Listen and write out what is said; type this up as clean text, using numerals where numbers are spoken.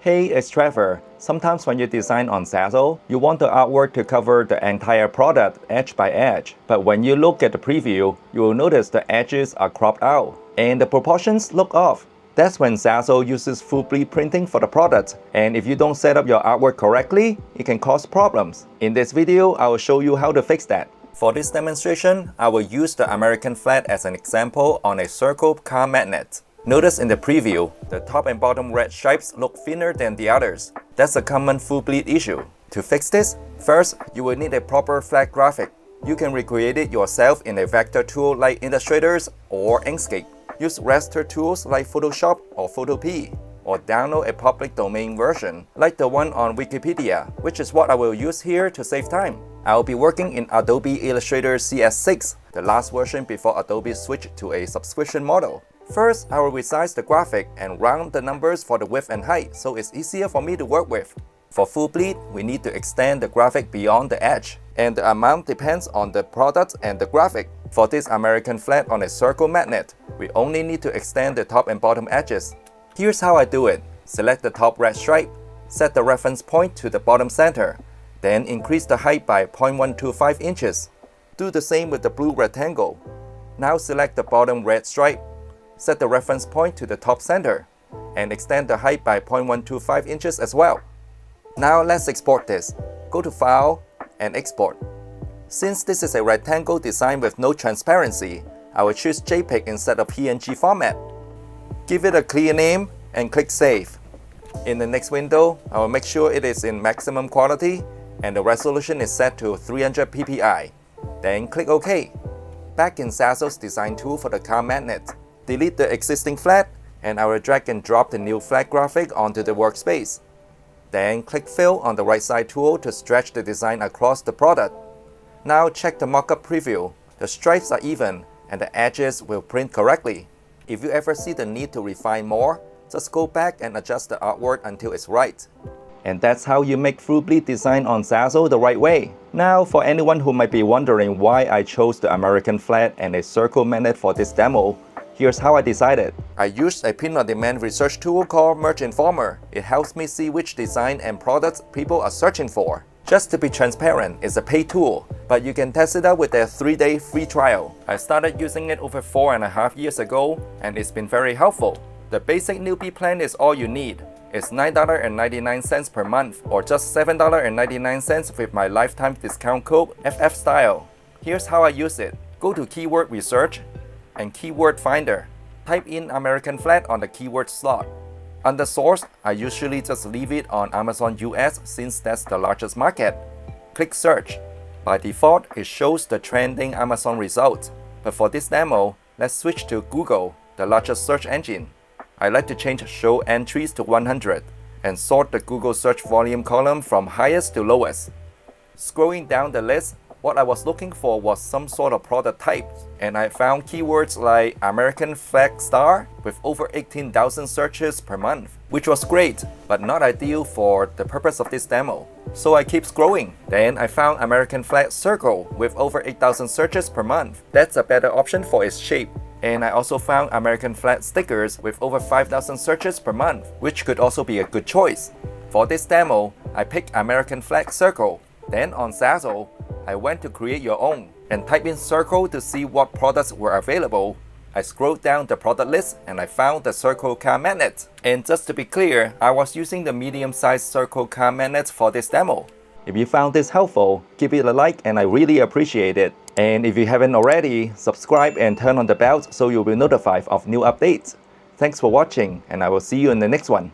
Hey, it's Trevor. Sometimes when you design on Zazzle, you want the artwork to cover the entire product edge by edge. But when you look at the preview, you will notice the edges are cropped out and the proportions look off. That's when Zazzle uses full bleed printing for the product, and if you don't set up your artwork correctly, it can cause problems. In this video, I will show you how to fix that. For this demonstration, I will use the American flag as an example on a circle car magnet. Notice in the preview, the top and bottom red stripes look thinner than the others. That's a common full bleed issue. To fix this, first, you will need a proper flag graphic. You can recreate it yourself in a vector tool like Illustrator or Inkscape. Use raster tools like Photoshop or Photopea, or download a public domain version like the one on Wikipedia, which is what I will use here to save time. I will be working in Adobe Illustrator CS6, the last version before Adobe switched to a subscription model. First, I will resize the graphic and round the numbers for the width and height so it's easier for me to work with. For full bleed, we need to extend the graphic beyond the edge, and the amount depends on the product and the graphic. For this American flag on a circle magnet, we only need to extend the top and bottom edges. Here's how I do it. Select the top red stripe, set the reference point to the bottom center, then increase the height by 0.125 inches. Do the same with the blue rectangle. Now select the bottom red stripe, set the reference point to the top center, and extend the height by 0.125 inches as well. Now let's export this. Go to File and Export. Since this is a rectangle design with no transparency, I will choose JPEG instead of PNG format. Give it a clear name and click Save. In the next window, I will make sure it is in maximum quality and the resolution is set to 300 ppi. Then click OK. Back in Zazzle's design tool for the car magnet, delete the existing flag, and I will drag and drop the new flag graphic onto the workspace. Then click Fill on the right side tool to stretch the design across the product. Now check the mockup preview. The stripes are even and the edges will print correctly. If you ever see the need to refine more, just go back and adjust the artwork until it's right. And that's how you make full bleed design on Zazzle the right way. Now, for anyone who might be wondering why I chose the American flag and a circle magnet for this demo, here's how I decided. I used a print-on-demand research tool called Merge Informer. It helps me see which design and products people are searching for. Just to be transparent, it's a paid tool, but you can test it out with a 3-day free trial. I started using it over 4.5 years ago, and it's been very helpful. The basic newbie plan is all you need. It's $9.99 per month, or just $7.99 with my lifetime discount code FFStyle. Here's how I use it. Go to Keyword Research and Keyword Finder. Type in American flag on the keyword slot. Under Source, I usually just leave it on Amazon US since that's the largest market. Click Search. By default, it shows the trending Amazon results. But for this demo, let's switch to Google, the largest search engine. I like to change Show Entries to 100 and sort the Google search volume column from highest to lowest. Scrolling down the list, what I was looking for was some sort of product type, and I found keywords like American flag star with over 18,000 searches per month, which was great, but not ideal for the purpose of this demo. So I keep scrolling. Then I found American flag circle with over 8,000 searches per month. That's a better option for its shape. And I also found American flag stickers with over 5,000 searches per month, which could also be a good choice. For this demo, I picked American flag circle. Then on Zazzle, I went to create your own and type in circle to see what products were available. I scrolled down the product list and I found the circle car magnet. And just to be clear, I was using the medium-sized circle car magnet for this demo. If you found this helpful, give it a like and I really appreciate it. And if you haven't already, subscribe and turn on the bell so you'll be notified of new updates. Thanks for watching and I will see you in the next one.